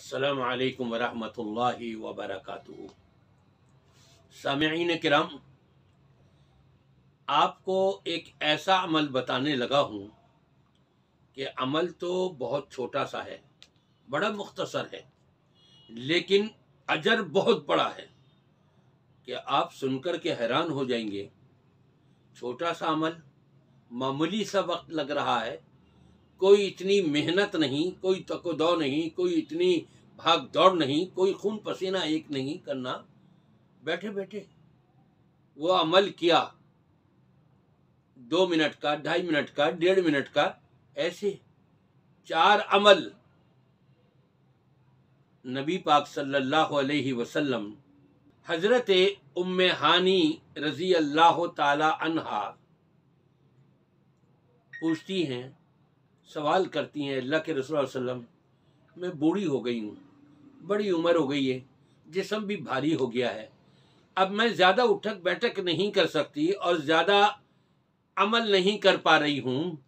अस्सलामु अलैकुम वरहमतुल्लाहि वबरकातुहू। सामिईन किराम, आपको एक ऐसा अमल बताने लगा हूँ कि अमल तो बहुत छोटा सा है, बड़ा मुख्तसर है, लेकिन अजर बहुत बड़ा है कि आप सुनकर के हैरान हो जाएंगे। छोटा सा अमल, मामूली सा वक्त लग रहा है, कोई इतनी मेहनत नहीं, कोई तको-दौ नहीं, कोई इतनी भाग दौड़ नहीं, कोई खून पसीना एक नहीं करना। बैठे बैठे वो अमल किया, 2 मिनट का, 2.5 मिनट का, 1.5 मिनट का, ऐसे 4 अमल नबी पाक सल्लल्लाहु अलैहि वसल्लम हजरत उम्मे हानी रजी अल्लाह ताला अन्हा पूछती हैं, सवाल करती हैं, अल्लाह के रसूल सल्लल्लाहु अलैहि वसल्लम, मैं बूढ़ी हो गई हूँ, बड़ी उम्र हो गई है, जिस्म भी भारी हो गया है, अब मैं ज़्यादा उठक बैठक नहीं कर सकती और ज़्यादा अमल नहीं कर पा रही हूँ,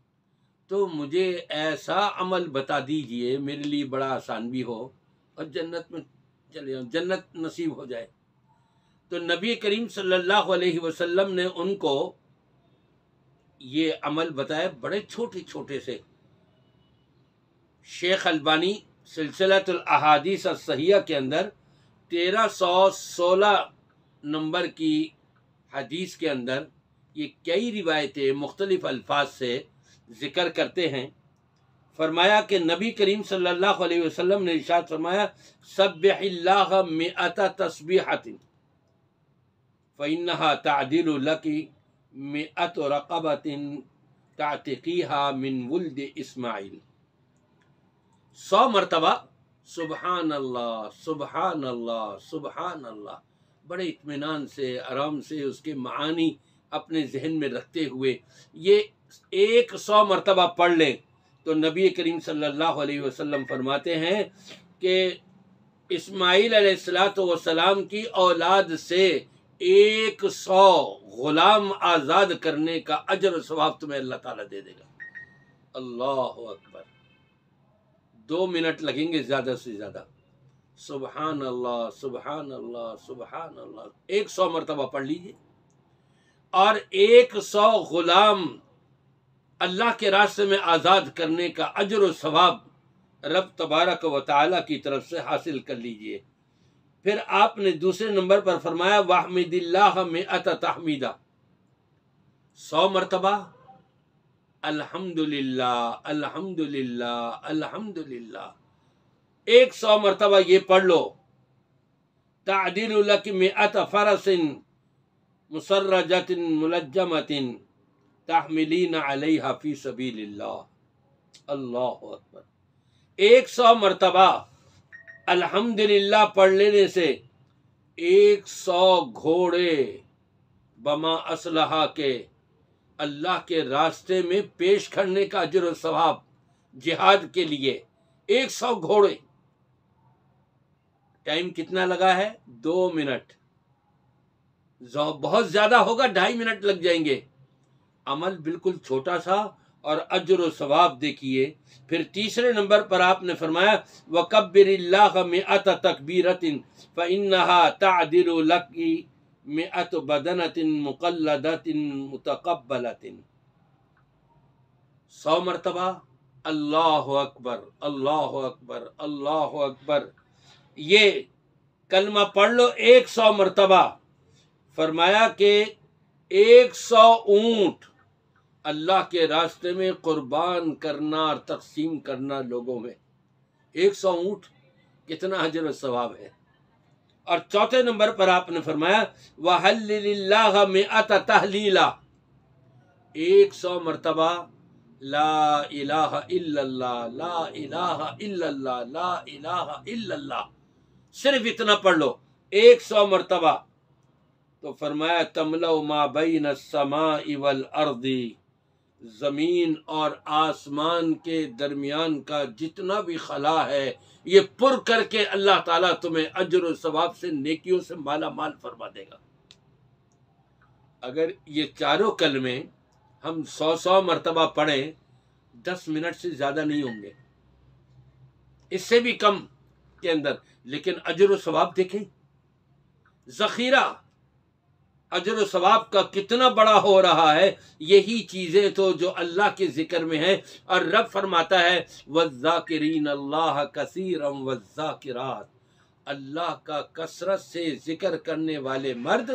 तो मुझे ऐसा अमल बता दीजिए मेरे लिए बड़ा आसान भी हो और जन्नत में चले जाऊँ, जन्नत नसीब हो जाए। तो नबी करीम सल्लल्लाहु अलैहि वसल्लम ने उनको ये अमल बताया, बड़े छोटे छोटे से। शेख अलबानी सिलसिलतुल अहादीस अस्सहिहा के अंदर 1316 नंबर की हदीस के अंदर ये कई रिवायतें मुख्तलिफ अल्फाज से ज़िक्र करते हैं। फरमाया कि नबी करीम सल्लल्लाहु अलैहि वसल्लम ने इरशाद फरमाया, सब्बिहिल्लाह मिअता तस्बीहतिन फ़इन्नहा तादिलु लकी मिअत रक़बतिन तातिक़ीहा मिन वुल्द इस्माइल। 100 मरतबा सुबहान अल्लाह सुबहान अल्लाह सुबहान अल्लाह, बड़े इत्मीनान से, आराम से, उसके मानी अपने जहन में रखते हुए ये 100 मरतबा पढ़ लें तो नबी करीम सल्लल्लाहु अलैहि वसल्लम फरमाते हैं कि इस्माइल अलैहिस्सलातु वस्सलाम की औलाद से 100 गुलाम आज़ाद करने का अजर और सवाब तुम्हें अल्लाह ताला दे देगा। अल्लाह अकबर। 2 मिनट लगेंगे ज़्यादा से ज़्यादा। सुबहान अल्लाह सुबहान अल्लाह सुबहान अल्लाह 100 मरतबा पढ़ लीजिए और 100 गुलाम अल्लाह के रास्ते में आज़ाद करने का अजर और सवाब रब तबारक व तआला की तरफ से हासिल कर लीजिए। फिर आपने दूसरे नंबर पर फरमाया, वहमिदिल्लाह मिअत तहमीदा, 100 मरतबा अल्हम्दुलिल्लाह अल्हम्दुलिल्लाह अल्हम्दुलिल्लाह, 100 मरतबा ये पढ़ लो। तादिलु लक मिअत फरसिन मुसर्रजतिन मुलज्जमतिन तहमिलीन अलैहा फी सबीलिल्लाह। अल्लाहु अकबर। 100 मरतबा अल्हम्दुलिल्लाह पढ़ लेने से 100 घोड़े बमा असलहा के अल्लाह के रास्ते में पेश करने का अजर और सवाब, जिहाद के लिए 100 घोड़े। टाइम कितना लगा है? 2 मिनट। बहुत ज़्यादा होगा, 2.5 मिनट लग जाएंगे। अमल बिल्कुल छोटा सा और अजर व सवाब देखिए। फिर तीसरे नंबर पर आपने फरमाया, वकब्बिरिल्लाह मिअत तकबीरतिन फ़इन्नहा तादिलु लकी मिअत बदनतिन मुक़ल्लदतिन मुतक़ब्बलतिन। 100 मरतबा अल्लाहु अकबर अल्लाहु अकबर अल्लाहु अकबर ये कलमा पढ़ लो 100 मरतबा। फरमाया कि 100 ऊँट अल्लाह के रास्ते में कुर्बान करना और तकसीम करना लोगों में। 100 ऊँट, कितना अजर और सवाब है। और चौथे नंबर पर आपने फरमाया, वहल्लिल्लाह मिअत तहलीला, 100 मरतबा ला इलाहा इल्लल्लाह ला इलाहा इल्लल्लाह ला इलाहा इल्लल्लाह, सिर्फ इतना पढ़ लो 100 मरतबा। तो फरमाया, तमलउ मा बैन अस्समाइ वल अर्दी, ज़मीन और आसमान के दरमियान का जितना भी खला है ये पुर करके अल्लाह ताला तुम्हें अजर और सवाब से, नेकियों से माला माल फरमा देगा। अगर ये चारों कलमे हम 100 मरतबा पढ़ें, 10 मिनट से ज़्यादा नहीं होंगे, इससे भी कम کے اندر، لیکن اجر و ثواب دیکھیں، ذخیرہ اجر و ثواب کا کتنا بڑا ہو رہا ہے۔ یہی چیزیں تو جو اللہ کے ذکر میں ہیں، اور رب فرماتا ہے وَالذَّاكِرِينَ اللَّهَ كَثِيرًا وَالذَّاكِرَاتِ، اللہ کا کثرت سے ذکر کرنے والے مرد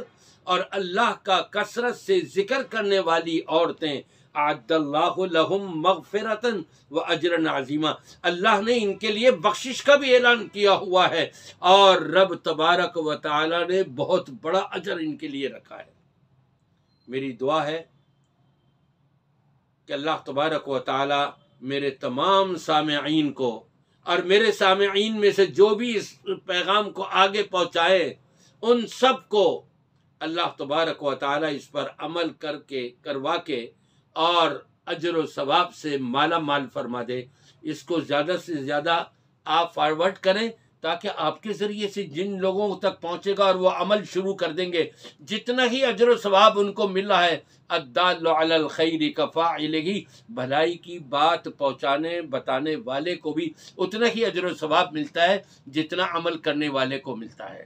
اور اللہ کا کثرت سے ذکر کرنے والی عورتیں، اعد اللہ لہم مغفرۃ واجرا عظیما، اللہ نے ان کے لیے بخشش کا بھی اعلان کیا ہوا ہے، اور رب تبارک و تعالی نے بہت بڑا اجر ان کے لیے رکھا ہے۔ میری دعا ہے کہ اللہ تبارک و تعالی میرے تمام سامعین کو، اور میرے سامعین میں سے جو بھی اس پیغام کو آگے پہنچائے، ان سب کو اللہ تبارک و تعالی اس پر عمل کروا کے اور اجر و ثواب سے مالا مال فرما دے۔ اس کو زیادہ سے زیادہ آپ فارورڈ کریں، تاکہ آپ کے ذریعے سے جن لوگوں تک پہنچے گا اور وہ عمل شروع کر دیں گے، جتنا ہی اجر و ثواب ان کو مل رہا ہے، الدال علی الخیر کفاعلہ، بھلائی کی بات پہنچانے بتانے والے کو بھی اتنا ہی اجر و ثواب ملتا ہے جتنا عمل کرنے والے کو ملتا ہے۔